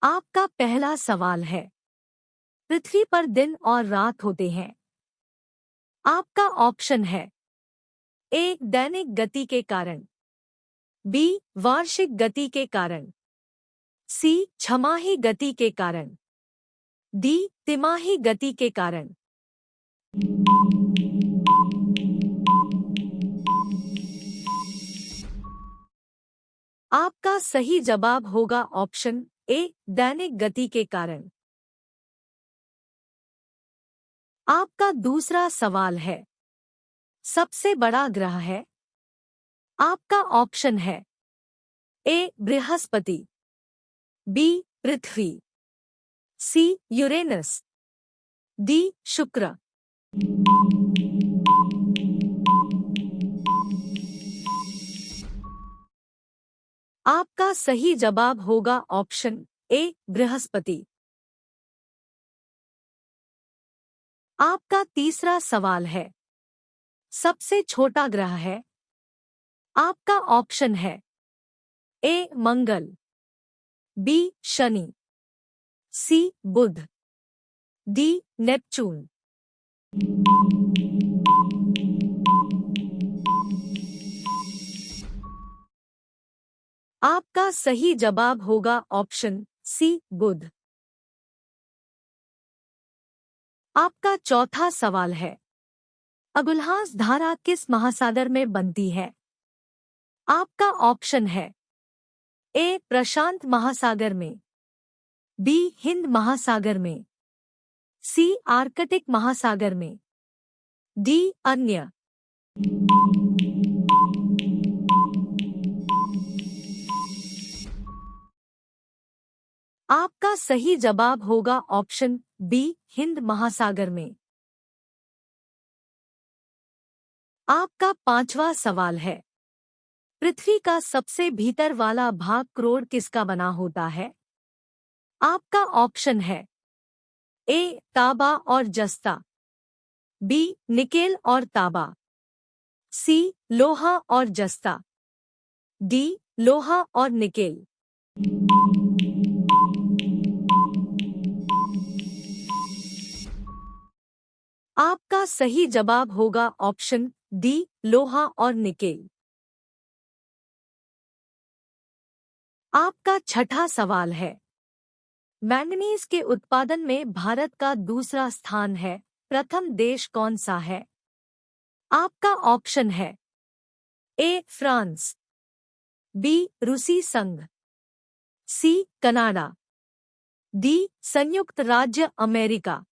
आपका पहला सवाल है, पृथ्वी पर दिन और रात होते हैं। आपका ऑप्शन है ए दैनिक गति के कारण, बी वार्षिक गति के कारण, सी छमाही गति के कारण, डी तिमाही गति के कारण। आपका सही जवाब होगा ऑप्शन ए दैनिक गति के कारण। आपका दूसरा सवाल है, सबसे बड़ा ग्रह है। आपका ऑप्शन है ए बृहस्पति, बी पृथ्वी, सी यूरेनस, डी शुक्र। आपका सही जवाब होगा ऑप्शन ए बृहस्पति। आपका तीसरा सवाल है, सबसे छोटा ग्रह है। आपका ऑप्शन है ए मंगल, बी शनि, सी बुध, डी नेपच्यून। आपका सही जवाब होगा ऑप्शन सी बुध। आपका चौथा सवाल है, अगुल्हास धारा किस महासागर में बनती है। आपका ऑप्शन है ए प्रशांत महासागर में, बी हिंद महासागर में, सी आर्कटिक महासागर में, डी अन्य। आपका सही जवाब होगा ऑप्शन बी हिंद महासागर में। आपका पांचवा सवाल है, पृथ्वी का सबसे भीतर वाला भाग करोड़ किसका बना होता है। आपका ऑप्शन है ए तांबा और जस्ता, बी निकेल और तांबा, सी लोहा और जस्ता, डी लोहा और निकेल। आपका सही जवाब होगा ऑप्शन डी लोहा और निकेल। आपका छठा सवाल है, मैंगनीज के उत्पादन में भारत का दूसरा स्थान है, प्रथम देश कौन सा है। आपका ऑप्शन है ए फ्रांस, बी रूसी संघ, सी कनाडा, डी संयुक्त राज्य अमेरिका।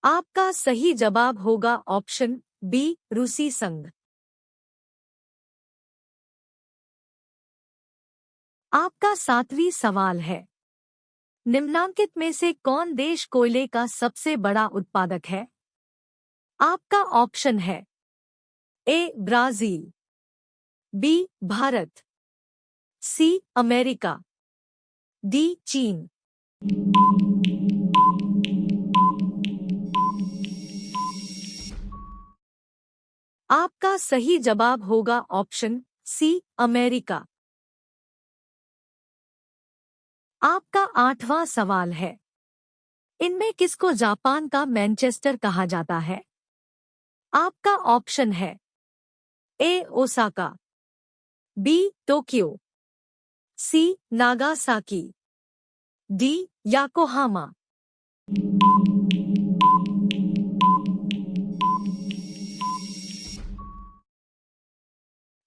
आपका सही जवाब होगा ऑप्शन बी रूसी संघ। आपका सातवीं सवाल है, निम्नांकित में से कौन देश कोयले का सबसे बड़ा उत्पादक है। आपका ऑप्शन है A Brazil, B Bharat, C America, D चीन। आपका सही जवाब होगा ऑप्शन सी अमेरिका। आपका आठवां सवाल है, इनमें किसको जापान का मैनचेस्टर कहा जाता है। आपका ऑप्शन है ए ओसाका, बी टोक्यो, सी नागासाकी, डी याकोहामा।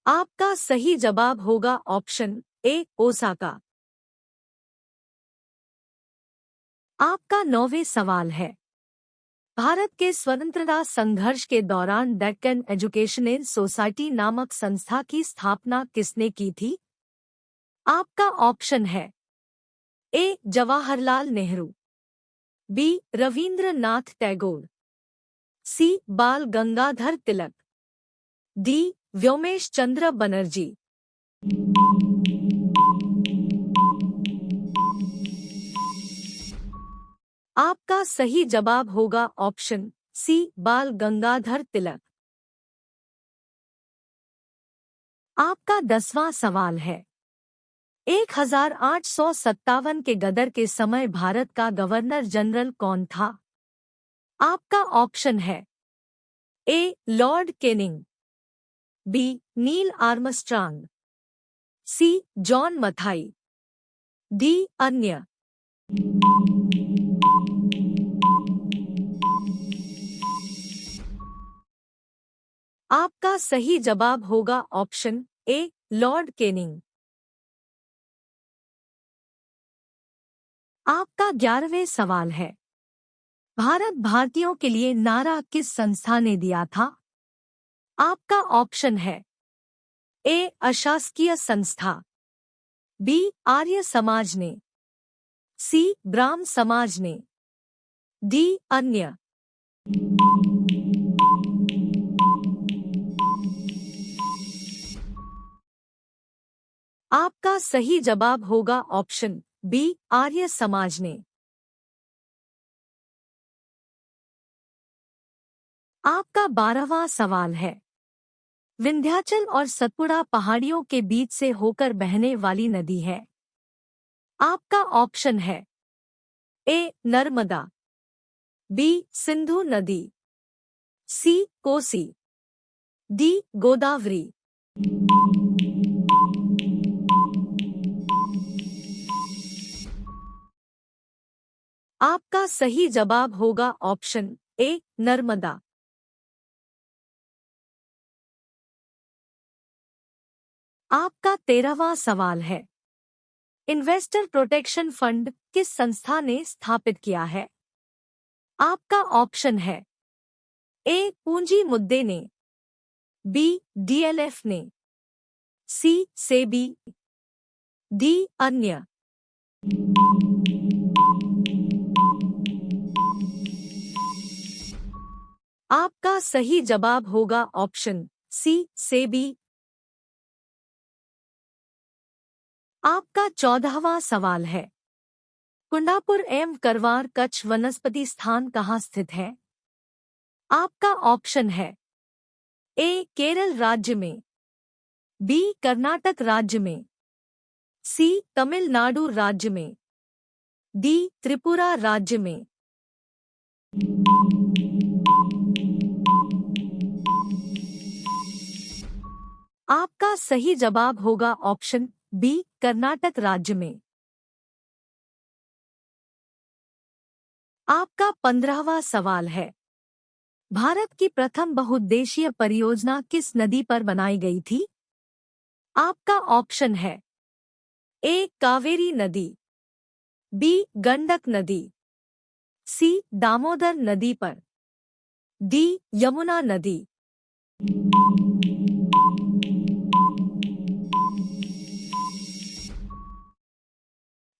आपका सही जवाब होगा ऑप्शन ए ओसाका। आपका नौवें सवाल है, भारत के स्वतंत्रता संघर्ष के दौरान डेक्कन एजुकेशनल सोसाइटी नामक संस्था की स्थापना किसने की थी। आपका ऑप्शन है ए जवाहरलाल नेहरू, बी रवींद्रनाथ टैगोर, सी बाल गंगाधर तिलक, डी व्योमेश चंद्र बनर्जी। आपका सही जवाब होगा ऑप्शन सी बाल गंगाधर तिलक। आपका 10वां सवाल है। 1857 के गदर के समय भारत का गवर्नर जनरल कौन था? आपका ऑप्शन है A. Lord Canning, B. Neil Armstrong, C. John Mathai, D. अन्य। आपका सही जवाब होगा ऑप्शन ए. Lord Canning. आपका 11वें सवाल है। भारत भारतीयों के लिए नारा किस संस्था ने दिया था? आपका ऑप्शन है ए. अशासकीय संस्था, बी. आर्य समाज ने, सी. ब्राह्म समाज ने, डी. अन्य। आपका सही जवाब होगा ऑप्शन बी. आर्य समाज ने। आपका 12वां सवाल है। विंध्याचल और सतपुड़ा पहाड़ियों के बीच से होकर बहने वाली नदी है। आपका ऑप्शन है ए. नर्मदा, बी. सिंधु नदी, सी. कोसी, डी. गोदावरी। आपका सही जवाब होगा ऑप्शन ए. नर्मदा। आपका 13वां सवाल है। इन्वेस्टर प्रोटेक्शन फंड किस संस्था ने स्थापित किया है? आपका ऑप्शन है ए. पूंजी मुद्दे ने, बी. डीएलएफ ने, सी. सेबी, डी. अन्य। आपका सही जवाब होगा ऑप्शन सी. सेबी। आपका 14वां सवाल है। कुंडापुर एवं करवार कच्छ वनस्पति स्थान कहाँ स्थित है? आपका ऑप्शन है ए. केरल राज्य में, बी. कर्नाटक राज्य में, सी. तमिलनाडु राज्य में, डी. त्रिपुरा राज्य में। आपका सही जवाब होगा ऑप्शन बी. कर्नाटक राज्य में। आपका 15वां सवाल है। भारत की प्रथम बहुउद्देशीय परियोजना किस नदी पर बनाई गई थी? आपका ऑप्शन है ए. कावेरी नदी, बी. गंडक नदी, सी. दामोदर नदी पर, डी. यमुना नदी।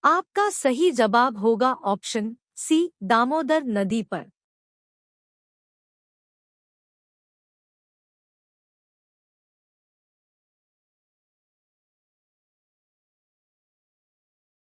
आपका सही जवाब होगा ऑप्शन सी. दामोदर नदी पर।